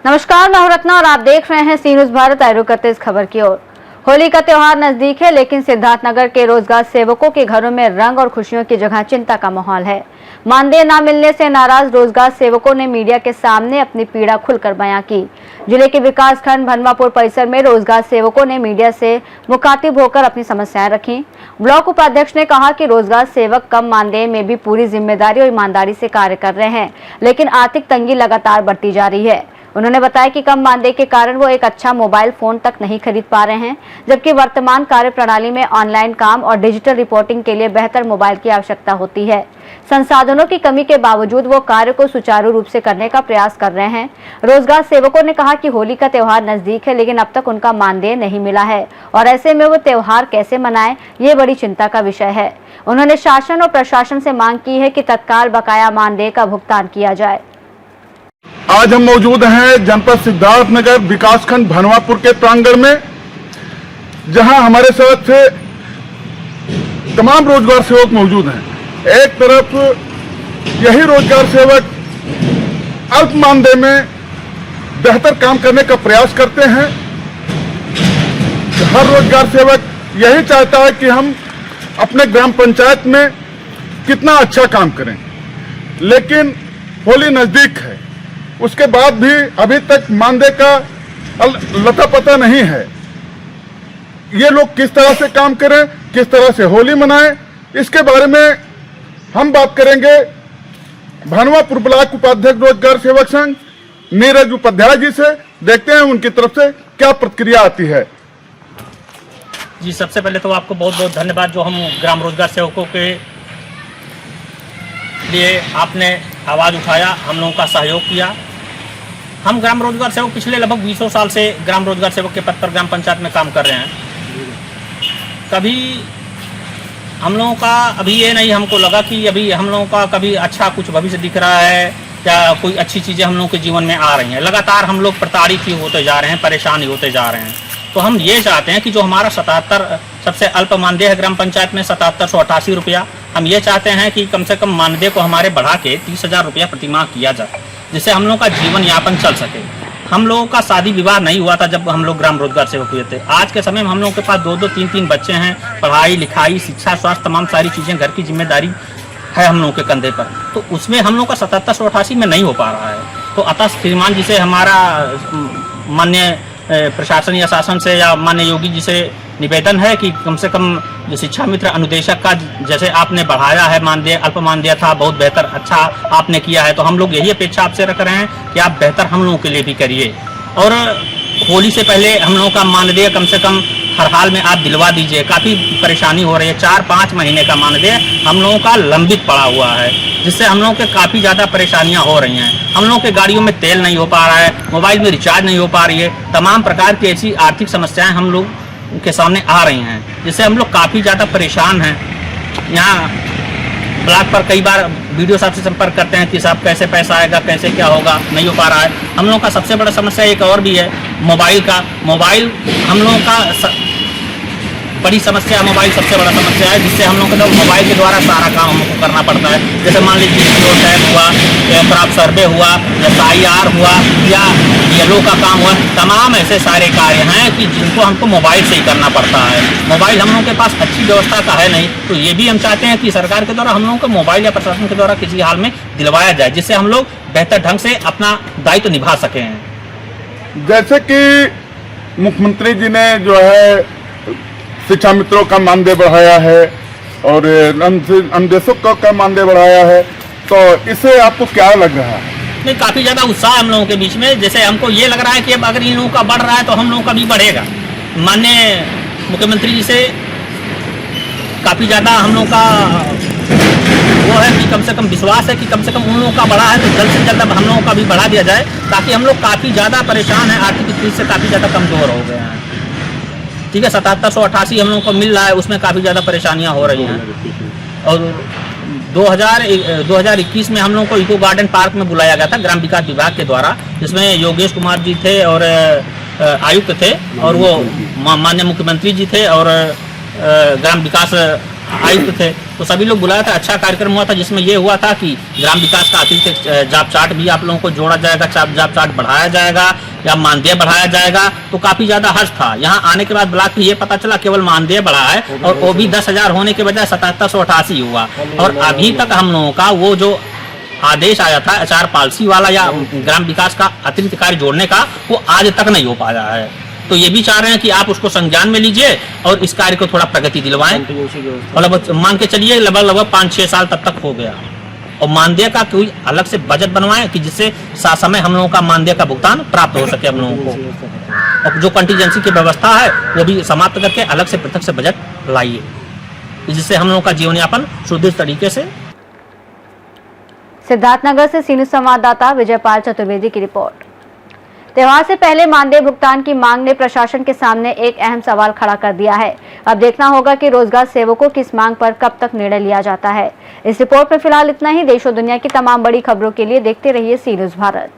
नमस्कार, मैं हूं रत्ना और आप देख रहे हैं सी न्यूज़ भारत। आए करते इस खबर की ओर। होली का त्योहार नजदीक है, लेकिन सिद्धार्थनगर के रोजगार सेवकों के घरों में रंग और खुशियों की जगह चिंता का माहौल है। मानदेय न मिलने से नाराज रोजगार सेवकों ने मीडिया के सामने अपनी पीड़ा खुलकर बयां की। जिले के विकासखंड भनवापुर परिसर में रोजगार सेवकों ने मीडिया से मुखातिब होकर अपनी समस्याएं रखी। ब्लॉक उपाध्यक्ष ने कहा कि रोजगार सेवक कम मानदेय में भी पूरी जिम्मेदारी और ईमानदारी से कार्य कर रहे हैं, लेकिन आर्थिक तंगी लगातार बढ़ती जा रही है। उन्होंने बताया कि कम मानदेय के कारण वो एक अच्छा मोबाइल फोन तक नहीं खरीद पा रहे हैं, जबकि वर्तमान कार्य प्रणाली में ऑनलाइन काम और डिजिटल रिपोर्टिंग के लिए बेहतर मोबाइल की आवश्यकता होती है। संसाधनों की कमी के बावजूद वो कार्य को सुचारू रूप से करने का प्रयास कर रहे हैं। रोजगार सेवकों ने कहा कि होली का त्योहार नजदीक है, लेकिन अब तक उनका मानदेय नहीं मिला है और ऐसे में वो त्योहार कैसे मनाएं, ये बड़ी चिंता का विषय है। उन्होंने शासन और प्रशासन से मांग की है कि तत्काल बकाया मानदेय का भुगतान किया जाए। आज हम मौजूद हैं जनपद सिद्धार्थनगर विकासखंड भनवापुर के प्रांगण में, जहां हमारे साथ तमाम रोजगार सेवक मौजूद हैं। एक तरफ यही रोजगार सेवक अल्प मानदेय में बेहतर काम करने का प्रयास करते हैं। हर रोजगार सेवक यही चाहता है कि हम अपने ग्राम पंचायत में कितना अच्छा काम करें, लेकिन होली नजदीक है, उसके बाद भी अभी तक मानदेय का लता पता नहीं है। ये लोग किस तरह से काम करें, किस तरह से होली मनाएं, इसके बारे में हम बात करेंगे भनवापुर ब्लॉक उपाध्यक्ष रोजगार सेवक संघ नीरज उपाध्याय जी से। देखते हैं उनकी तरफ से क्या प्रतिक्रिया आती है। जी, सबसे पहले तो आपको बहुत बहुत धन्यवाद जो हम ग्राम रोजगार सेवकों के लिए आपने आवाज़ उठाया, हम लोगों का सहयोग किया। हम ग्राम रोजगार सेवक पिछले लगभग 20 साल से ग्राम रोजगार सेवक के पद पर ग्राम पंचायत में काम कर रहे हैं। कभी हम लोगों का अभी ये नहीं हमको लगा कि अभी हम लोगों का कभी अच्छा कुछ भविष्य दिख रहा है या कोई अच्छी चीज़ें हम लोगों के जीवन में आ रही हैं। लगातार हम लोग प्रताड़ित ही होते जा रहे हैं, परेशान ही होते जा रहे हैं। तो हम ये चाहते हैं कि जो हमारा 77 सबसे अल्प मानदेय है ग्राम पंचायत में 7788 रुपया, हम ये चाहते हैं कि कम से कम मानदेय को हमारे बढ़ा के 30,000 रुपया प्रतिमाह किया जाए, जिससे हम लोग का जीवन यापन चल सके। हम लोगों का शादी विवाह नहीं हुआ था जब हम लोग ग्राम रोजगार सेवक हुए थे। आज के समय में हम लोगों के पास 2-2, 3-3 बच्चे हैं। पढ़ाई लिखाई, शिक्षा, स्वास्थ्य, तमाम सारी चीज़ें, घर की जिम्मेदारी है हम लोगों के कंधे पर, तो उसमें हम लोग का 7788 में नहीं हो पा रहा है। तो अतः श्रीमान जी से हमारा मान्य प्रशासन या शासन से या मान्य योगी जी से निवेदन है कि कम से कम जो शिक्षा मित्र अनुदेशक का जैसे आपने बढ़ाया है मानदेय, अल्प मानदेय था, बहुत बेहतर अच्छा आपने किया है, तो हम लोग यही अपेक्षा आपसे रख रहे हैं कि आप बेहतर हम लोगों के लिए भी करिए। और होली से पहले हम लोगों का मानदेय कम से कम हर हाल में आप दिलवा दीजिए। काफ़ी परेशानी हो रही है, 4-5 महीने का मानदेय हम लोगों का लंबित पड़ा हुआ है, जिससे हम लोगों के काफ़ी ज़्यादा परेशानियां हो रही हैं। हम लोगों के गाड़ियों में तेल नहीं हो पा रहा है, मोबाइल में रिचार्ज नहीं हो पा रही है, तमाम प्रकार की ऐसी आर्थिक समस्याएं हम लोग के सामने आ रही हैं, जिससे हम लोग काफ़ी ज़्यादा परेशान हैं। यहाँ ब्लॉक पर कई बार वीडियो साहब से संपर्क करते हैं कि साहब कैसे पैसा आएगा, कैसे क्या होगा, नहीं हो पा रहा है। हम लोगों का सबसे बड़ा समस्या एक और भी है मोबाइल का। मोबाइल हम लोगों का बड़ी समस्या, मोबाइल सबसे बड़ा समस्या है, जिससे हम लोग को मोबाइल के द्वारा सारा काम हमको करना पड़ता है। जैसे मान लीजिए जियो टैग हुआ, एयरक्राफ्ट सर्वे हुआ, SIR हुआ या येलो का काम हुआ, तमाम ऐसे सारे कार्य हैं कि जिनको हमको मोबाइल से ही करना पड़ता है। मोबाइल हम लोगों के पास अच्छी व्यवस्था का है नहीं, तो ये भी हम चाहते हैं कि सरकार के द्वारा हम लोगों को मोबाइल या प्रशासन के द्वारा किसी हाल में दिलवाया जाए, जिससे हम लोग बेहतर ढंग से अपना दायित्व निभा सकें। जैसे कि मुख्यमंत्री जी ने जो है शिक्षा मित्रों का मानदेय बढ़ाया है और अनुदेशक का मानदेय बढ़ाया है, तो इससे आपको क्या लग रहा है? नहीं, काफ़ी ज़्यादा उत्साह है हम लोगों के बीच में। जैसे हमको ये लग रहा है कि अब अगर इन लोगों का बढ़ रहा है तो हम लोगों का भी बढ़ेगा। माननीय मुख्यमंत्री जी से काफ़ी ज़्यादा हम लोगों का वो है कि कम से कम विश्वास है कि कम से कम उन लोगों का बढ़ा है तो जल्द से जल्द हम लोगों का भी बढ़ा दिया जाए, ताकि हम लोग काफ़ी ज़्यादा परेशान हैं, आर्थिक स्थिति से काफ़ी ज़्यादा कमज़ोर हो गए हैं। ठीक है, 7788 हम लोगों को मिल रहा है, उसमें काफ़ी ज़्यादा परेशानियां हो रही हैं। और 2021 में हम लोगों को इको गार्डन पार्क में बुलाया गया था ग्राम विकास विभाग के द्वारा, जिसमें योगेश कुमार जी थे और आयुक्त थे और वो माननीय मुख्यमंत्री जी थे और ग्राम विकास आयुक्त थे, तो सभी लोग बुलाया था। अच्छा कार्यक्रम हुआ था जिसमें ये हुआ था कि ग्राम विकास का अतिरिक्त जॉब चार्ट भी आप लोगों को जोड़ा जाएगा, जॉब चार्ट बढ़ाया जाएगा या मानदेय बढ़ाया जाएगा। तो काफी ज्यादा हर्ष था। यहाँ आने के बाद ब्लॉक में ये पता चला केवल मानदेय बढ़ा है और वो भी 10,000 होने के बजाय 7788 हुआ। और अभी तक हम लोगों का वो जो आदेश आया था HR पॉलिसी वाला या ग्राम विकास का अतिरिक्त कार्य जोड़ने का, वो आज तक नहीं हो पाया है। तो ये भी चाह रहे हैं कि आप उसको संज्ञान में लीजिए और इस कार्य को थोड़ा प्रगति दिलवाएं। और मान के चलिए लगभग 5-6 साल तक हो गया। और मानदेय का कोई अलग से बजट बनवाएं कि जिससे समय हम लोगों का मानदेय का भुगतान प्राप्त हो सके हम लोगों को। और जो कंटीजेंसी की व्यवस्था है वो भी समाप्त करके अलग से पृथक से बजट लाइए, जिससे हम लोगों का जीवन यापन सुदृढ़ तरीके से। सिद्धार्थनगर से सीनियर संवाददाता विजयपाल चतुर्वेदी की रिपोर्ट। त्योहार से पहले मानदेय भुगतान की मांग ने प्रशासन के सामने एक अहम सवाल खड़ा कर दिया है। अब देखना होगा कि रोजगार सेवकों की इस मांग पर कब तक निर्णय लिया जाता है। इस रिपोर्ट में फिलहाल इतना ही। देश और दुनिया की तमाम बड़ी खबरों के लिए देखते रहिए सी न्यूज़ भारत।